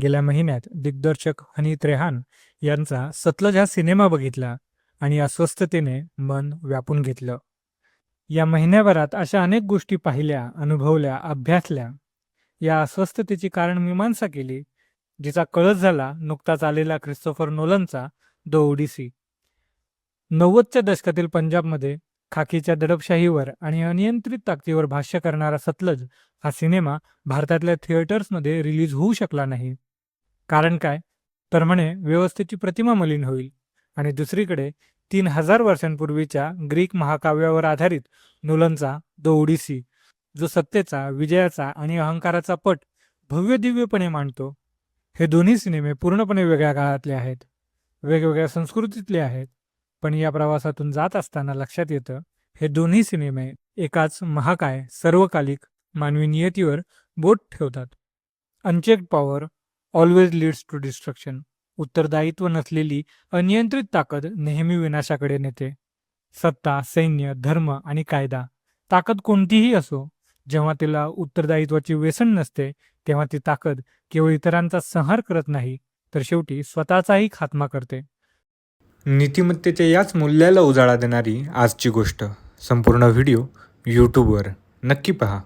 गेल्या महिन्यात दिग्दर्शक हनी त्रेहान यांचा सतलज हा सिनेमा बघितला आणि अस्वस्थतेने मन व्यापून घेतलं. या महिन्याभरात अशा अनेक गोष्टी पाहिल्या, अनुभवल्या, अभ्यासल्या. या अस्वस्थतेची कारण मीमांसा केली, जिचा कळस झाला नुकताच आलेला ख्रिस्तोफर नोलनचा द ओडिसी. 90च्या दशकातील पंजाबमध्ये खाकीच्या दडपशाहीवर आणि अनियंत्रित ताकदीवर भाष्य करणारा सतलज हा सिनेमा भारतातल्या थिएटर्समध्ये रिलीज होऊ शकला नाही. कारण काय? तर म्हणे व्यवस्थेची प्रतिमा मलिन होईल. आणि दुसरीकडे 3000 वर्षांपूर्वीच्या ग्रीक महाकाव्यावर आधारित नोलनचा द ओडिसी, जो सत्तेचा, विजयाचा आणि अहंकाराचा पट भव्यदिव्यपणे मांडतो. हे दोन्ही सिनेमे पूर्णपणे वेगळ्या काळातले आहेत, वेगवेगळ्या संस्कृतीतले आहेत. पण या प्रवासातून जात असताना लक्षात येतं, हे दोन्ही सिनेमे एकाच महाकाय, सर्वकालिक मानवी नियतीवर बोट ठेवतात. Unchecked power always leads to destruction. उत्तरदायित्व नसलेली अनियंत्रित ताकद नेहमी विनाशाकडे नेते. सत्ता, सैन्य, धर्म आणि कायदा, ताकद कोणतीही असो, जेव्हा तिला उत्तरदायित्वाची व्यसन नसते, तेव्हा ती ताकद केवळ इतरांचा संहार करत नाही, तर शेवटी स्वतःचाही खात्मा करते. नीतिमत्तेच्या याच मूल्याला उजाळा देणारी आजची गोष्ट. संपूर्ण व्हिडिओ यूट्यूबवर नक्की पहा.